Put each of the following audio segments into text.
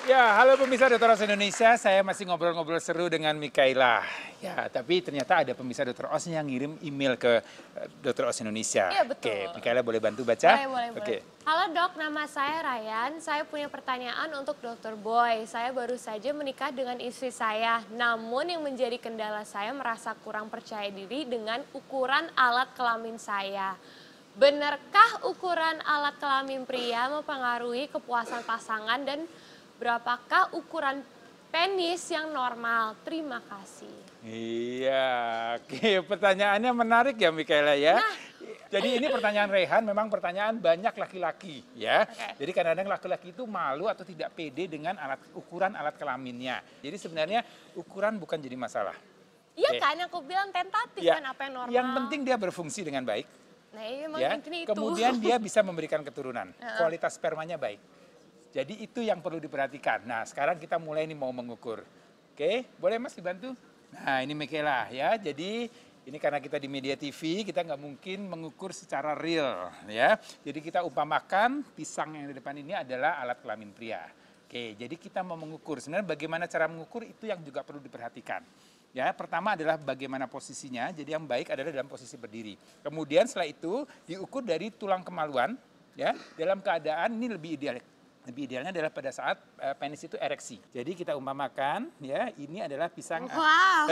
Ya, halo pemirsa Dr. Os Indonesia, saya masih ngobrol-ngobrol seru dengan Mikaela. Ya, tapi ternyata ada pemirsa Dr. Os yang ngirim email ke Dr. Os Indonesia. Iya, betul. Oke, Mikaela boleh bantu baca? Boleh. Oke. Halo dok, nama saya Ryan. Saya punya pertanyaan untuk Dr. Boy. Saya baru saja menikah dengan istri saya. Namun yang menjadi kendala saya merasa kurang percaya diri dengan ukuran alat kelamin saya. Benarkah ukuran alat kelamin pria mempengaruhi kepuasan pasangan dan berapakah ukuran penis yang normal? Terima kasih. Iya, oke, pertanyaannya menarik ya Mikaela ya. Nah. Jadi ini pertanyaan Rehan, memang pertanyaan banyak laki-laki ya. Oke. Jadi kadang-kadang laki-laki itu malu atau tidak pede dengan ukuran alat kelaminnya. Jadi sebenarnya ukuran bukan jadi masalah. Iya Oke. kan, yang aku bilang tentatif Ya, kan apa yang normal. yang penting dia berfungsi dengan baik. Nah, iya emang Ya, intinya itu. kemudian dia bisa memberikan keturunan, kualitas spermanya baik. Jadi itu yang perlu diperhatikan. Nah, sekarang kita mulai nih mau mengukur. Oke, boleh Mas dibantu? Nah, ini Mikaela ya. Jadi ini karena kita di media TV, kita nggak mungkin mengukur secara real ya. Jadi kita umpamakan pisang yang di depan ini adalah alat kelamin pria. Oke, jadi kita mau mengukur. Sebenarnya bagaimana cara mengukur itu yang juga perlu diperhatikan. Ya, pertama adalah bagaimana posisinya. Jadi yang baik adalah dalam posisi berdiri. Kemudian setelah itu diukur dari tulang kemaluan, ya, dalam keadaan ini lebih ideal. Lebih idealnya adalah pada saat penis itu ereksi. Jadi kita umpamakan, ya, ini adalah pisang. Wow.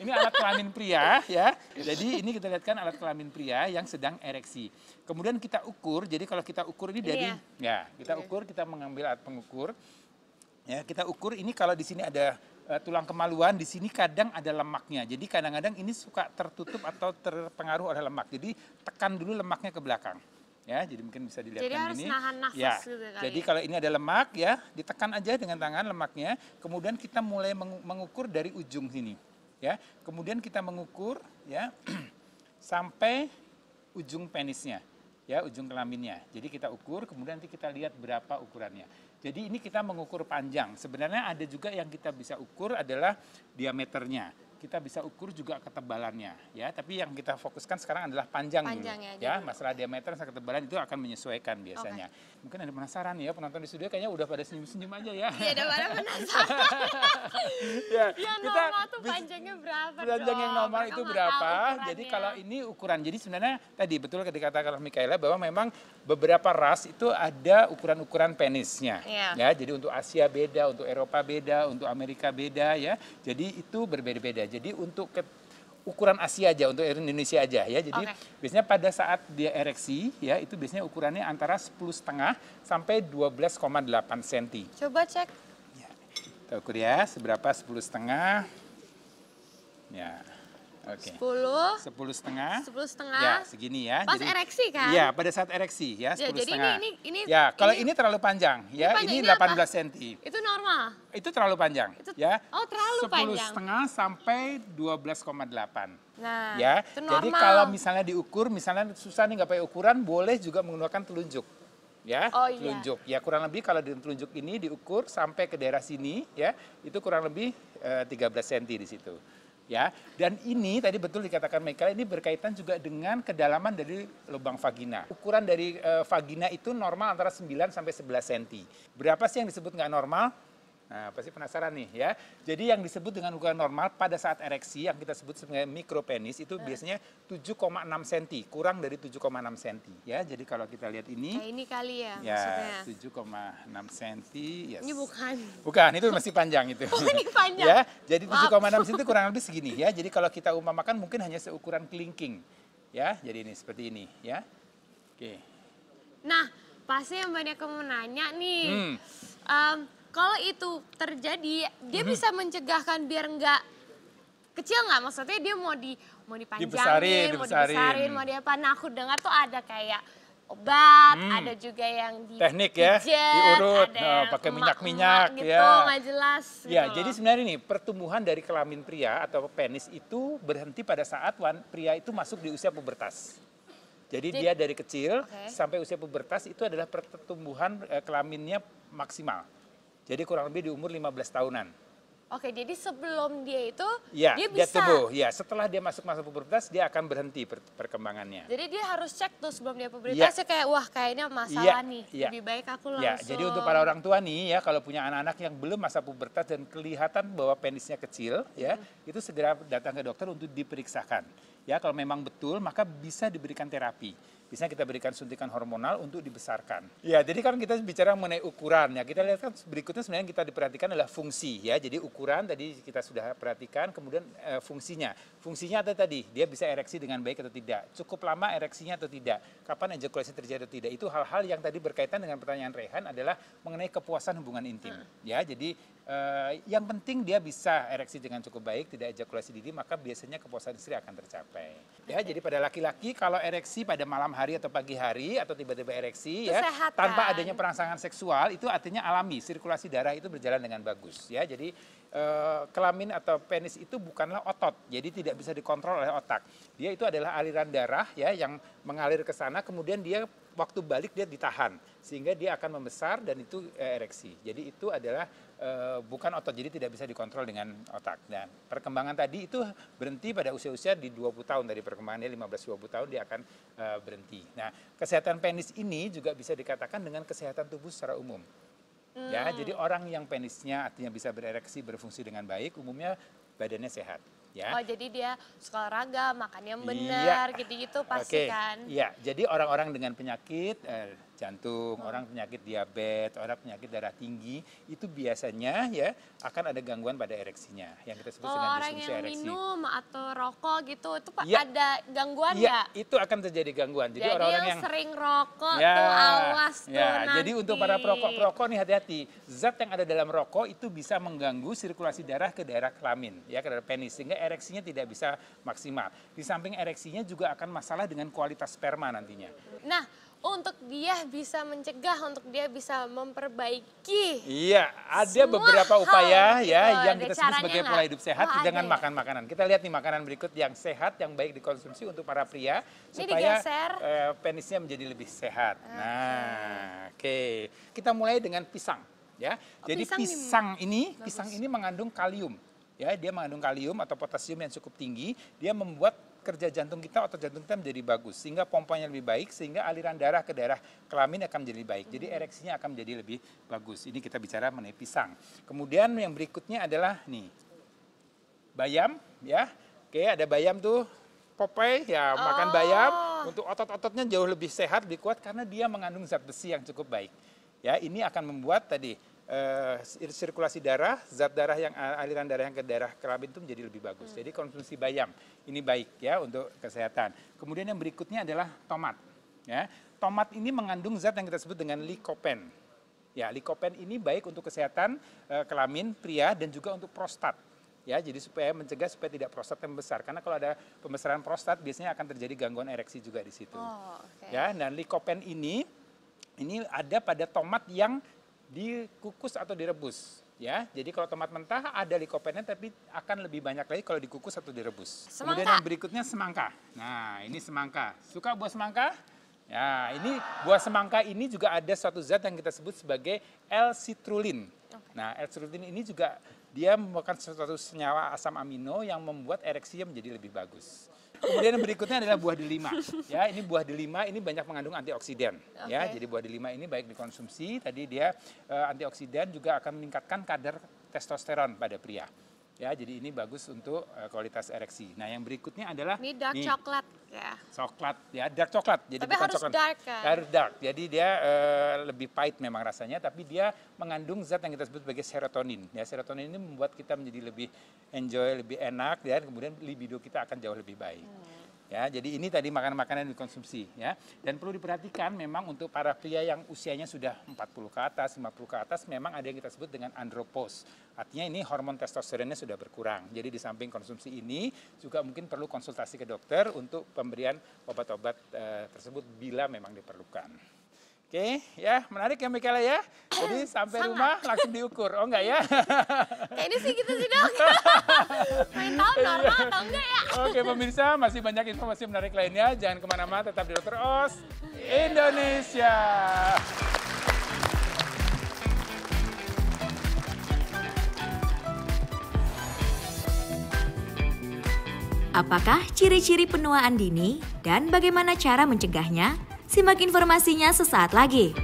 Ini alat kelamin pria, ya. Jadi ini kita lihatkan alat kelamin pria yang sedang ereksi. Kemudian kita ukur. Jadi kalau kita ukur ini dari, ya, kita ukur, kita mengambil alat pengukur. Ya, kita ukur ini kalau di sini ada tulang kemaluan, di sini kadang ada lemaknya. Jadi kadang-kadang ini suka tertutup atau terpengaruh oleh lemak. Jadi tekan dulu lemaknya ke belakang. Ya, jadi mungkin bisa dilihat Jadi harus ini. nahan nafas Ya, gitu kali. jadi kalau ini ada lemak ya, ditekan aja dengan tangan lemaknya. Kemudian kita mulai mengukur dari ujung sini. Ya, kemudian kita mengukur ya sampai ujung penisnya. Ya, ujung kelaminnya. Jadi kita ukur, kemudian nanti kita lihat berapa ukurannya. Jadi ini kita mengukur panjang. Sebenarnya ada juga yang kita bisa ukur adalah diameternya. Kita bisa ukur juga ketebalannya, ya. Tapi yang kita fokuskan sekarang adalah panjang dulu, ya. Masalah diameter sama ketebalan itu akan menyesuaikan biasanya. Mungkin ada penasaran ya, penonton di studio kayaknya udah pada senyum-senyum aja ya. Iya, udah pada penasaran. Ya, Yang kita normal tuh panjangnya berapa? panjang yang normal Mereka itu nggak berapa? tahu Jadi ukurannya. kalau ini ukuran, jadi sebenarnya tadi betul dikatakan oleh Mikaela bahwa memang beberapa ras itu ada ukuran-ukuran penisnya. Iya. Ya, jadi untuk Asia beda, untuk Eropa beda, untuk Amerika beda ya. Jadi itu berbeda-beda. Jadi untuk ukuran Asia aja, untuk Indonesia aja ya. Jadi biasanya pada saat dia ereksi ya, itu biasanya ukurannya antara 10,5 sampai 12,8 cm. Coba cek. Ya, kita ukur ya, seberapa 10,5. Ya, oke. 10,5. 10,5. Ya, segini ya. Pas ereksi kan? Iya, pada saat ereksi ya, Ya, 10,5. jadi ini ya, kalau ini terlalu panjang ya, panjang, ini ini 18 apa? cm. Itu normal. Itu terlalu panjang ya. Oh, terlalu panjang. 10,5 sampai 12,8. Nah, Ya, itu jadi normal. kalau misalnya diukur, misalnya susah nih nggak pakai ukuran, boleh juga menggunakan telunjuk. Ya, Oh, iya. telunjuk. Ya, kurang lebih kalau di telunjuk ini diukur sampai ke daerah sini, ya, itu kurang lebih 13 cm di situ. Ya, dan ini tadi betul dikatakan Mikaela, ini berkaitan juga dengan kedalaman dari lubang vagina. Ukuran dari vagina itu normal antara 9 sampai 11 cm. Berapa sih yang disebut nggak normal? Nah, pasti penasaran nih ya. Jadi yang disebut dengan ukuran normal pada saat ereksi yang kita sebut sebagai mikropenis itu biasanya 7,6 cm, kurang dari 7,6 cm ya. Jadi kalau kita lihat ini Nah, ini kali ya, ya maksudnya. 7,6 cm. Yes. Ini bukan. Bukan, itu masih panjang itu. Oh, ini panjang. Ya, jadi 7,6 cm itu kurang lebih segini ya. Jadi kalau kita umpamakan mungkin hanya seukuran kelingking. Ya, jadi ini seperti ini ya. Oke. Nah, pasti yang banyak yang mau nanya nih. Kalau itu terjadi, dia bisa mencegahkan biar nggak kecil nggak? Maksudnya dia mau dipanjangin, mau dibesarin, mau di apa? Nah, aku dengar tuh ada kayak obat, ada juga yang di teknik ya, diurut, pakai minyak-minyak gitu, ya. nggak jelas. Ya, gitu. jadi sebenarnya ini pertumbuhan dari kelamin pria atau penis itu berhenti pada saat pria itu masuk di usia pubertas. Jadi dia dari kecil sampai usia pubertas itu adalah pertumbuhan kelaminnya maksimal. Jadi kurang lebih di umur 15 tahunan. Oke, jadi sebelum dia itu Ya, dia dia bisa. tumbuh. Ya, setelah dia masuk masa pubertas dia akan berhenti perkembangannya. Jadi dia harus cek tuh sebelum dia pubertas ya kayak wah kayaknya masalah nih. Lebih baik aku langsung. Ya, jadi untuk para orang tua nih ya kalau punya anak-anak yang belum masa pubertas dan kelihatan bahwa penisnya kecil ya, itu segera datang ke dokter untuk diperiksakan. Ya, kalau memang betul maka bisa diberikan terapi. Bisa kita berikan suntikan hormonal untuk dibesarkan. Ya, jadi kan kita bicara mengenai ukuran ya. Kita lihat kan berikutnya sebenarnya kita diperhatikan adalah fungsi ya. Jadi ukuran tadi kita sudah perhatikan, kemudian fungsinya. Fungsinya ada tadi, dia bisa ereksi dengan baik atau tidak. Cukup lama ereksinya atau tidak. Kapan ejakulasi terjadi atau tidak. Itu hal-hal yang tadi berkaitan dengan pertanyaan Rehan adalah mengenai kepuasan hubungan intim. Ya, jadi yang penting dia bisa ereksi dengan cukup baik, tidak ejakulasi dini, maka biasanya kepuasan istri akan tercapai. Ya, jadi pada laki-laki kalau ereksi pada malam hari atau pagi hari atau tiba-tiba ereksi ya tanpa adanya perangsangan seksual itu artinya alami, sirkulasi darah itu berjalan dengan bagus ya. Jadi kelamin atau penis itu bukanlah otot, jadi tidak bisa dikontrol oleh otak. Dia itu adalah aliran darah ya yang mengalir ke sana, kemudian dia waktu balik dia ditahan sehingga dia akan membesar dan itu ereksi. Jadi itu adalah bukan otot, jadi tidak bisa dikontrol dengan otak. Dan perkembangan tadi itu berhenti pada usia-usia di 20 tahun dari perkembangannya 15-20 tahun dia akan berhenti. Nah, kesehatan penis ini juga bisa dikatakan dengan kesehatan tubuh secara umum. Ya, jadi orang yang penisnya artinya bisa berereksi, berfungsi dengan baik, umumnya badannya sehat. Ya. Oh, jadi dia suka olahraga, makan yang benar, gitu-gitu pasti kan? Iya, jadi orang-orang dengan penyakit jantung, orang penyakit diabetes, orang penyakit darah tinggi, itu biasanya ya akan ada gangguan pada ereksinya, yang kita sebut dengan disfungsi ereksi. Orang yang minum atau rokok gitu, itu ada gangguan nggak? Iya, itu akan terjadi gangguan. Jadi orang-orang yang sering rokok tuh awas tuh nanti. Jadi untuk para perokok nih hati-hati, zat yang ada dalam rokok itu bisa mengganggu sirkulasi darah ke daerah kelamin, ya ke daerah penis, sehingga ereksinya tidak bisa maksimal. Di samping ereksinya juga akan masalah dengan kualitas sperma nantinya. Nah, untuk dia bisa mencegah, untuk dia bisa memperbaiki. Iya, ada beberapa upaya ya yang kita sebut sebagai pola hidup sehat dengan makan makanan. Kita lihat nih makanan berikut yang sehat, yang baik dikonsumsi untuk para pria supaya penisnya menjadi lebih sehat. Nah, oke. Kita mulai dengan pisang ya. Jadi pisang ini mengandung kalium. Ya, dia mengandung kalium atau potasium yang cukup tinggi, dia membuat kerja jantung kita, otot jantung kita menjadi bagus, sehingga pompanya lebih baik, sehingga aliran darah ke daerah kelamin akan menjadi baik. Jadi ereksinya akan menjadi lebih bagus. Ini kita bicara mengenai pisang. Kemudian yang berikutnya adalah nih, bayam ya. Oke, ada bayam tuh, Popeye ya, makan bayam untuk otot-ototnya jauh lebih sehat, lebih kuat karena dia mengandung zat besi yang cukup baik. Ya, ini akan membuat tadi sirkulasi darah, zat darah yang aliran darah yang ke daerah kelamin itu menjadi lebih bagus. Jadi konsumsi bayam ini baik ya untuk kesehatan. Kemudian yang berikutnya adalah tomat. Ya, tomat ini mengandung zat yang kita sebut dengan likopen. Ya, likopen ini baik untuk kesehatan kelamin pria dan juga untuk prostat. Ya, jadi supaya mencegah supaya tidak prostat yang besar. Karena kalau ada pembesaran prostat biasanya akan terjadi gangguan ereksi juga di situ. Ya, dan likopen ini ada pada tomat yang dikukus atau direbus ya. Jadi kalau tomat mentah ada likopennya tapi akan lebih banyak lagi kalau dikukus atau direbus. Kemudian yang berikutnya semangka. Nah, ini semangka. Suka buah semangka? Ya, ini buah semangka ini juga ada suatu zat yang kita sebut sebagai L-citrulline. Nah, L-citrulline ini juga dia merupakan suatu senyawa asam amino yang membuat ereksinya menjadi lebih bagus. Kemudian yang berikutnya adalah buah delima. Ya, ini buah delima ini banyak mengandung antioksidan. Ya, jadi buah delima ini baik dikonsumsi. Tadi dia antioksidan juga akan meningkatkan kadar testosteron pada pria. Ya, jadi ini bagus untuk kualitas ereksi. Nah, yang berikutnya adalah ini dark coklat ya. Coklat ya, dark coklat. Jadi tapi bukan harus coklat. Dark kan? Harus dark. Jadi dia lebih pahit memang rasanya, tapi dia mengandung zat yang kita sebut sebagai serotonin. Ya, serotonin ini membuat kita menjadi lebih enjoy, lebih enak dan kemudian libido kita akan jauh lebih baik. Ya, jadi ini tadi makanan-makanan yang dikonsumsi ya. Dan perlu diperhatikan memang untuk para pria yang usianya sudah 40 ke atas, 50 ke atas memang ada yang kita sebut dengan andropause. Artinya ini hormon testosteronnya sudah berkurang. Jadi di samping konsumsi ini juga mungkin perlu konsultasi ke dokter untuk pemberian obat-obat tersebut bila memang diperlukan. Oke, ya menarik ya Michaela ya. Jadi sampai rumah langsung diukur. Oh enggak ya? Kayaknya sih gitu sih dok. Pengen tahu normal atau enggak ya? Oke pemirsa, masih banyak informasi menarik lainnya. Jangan kemana-mana, tetap di Dr. Oz Indonesia. Apakah ciri-ciri penuaan dini dan bagaimana cara mencegahnya? Simak informasinya sesaat lagi.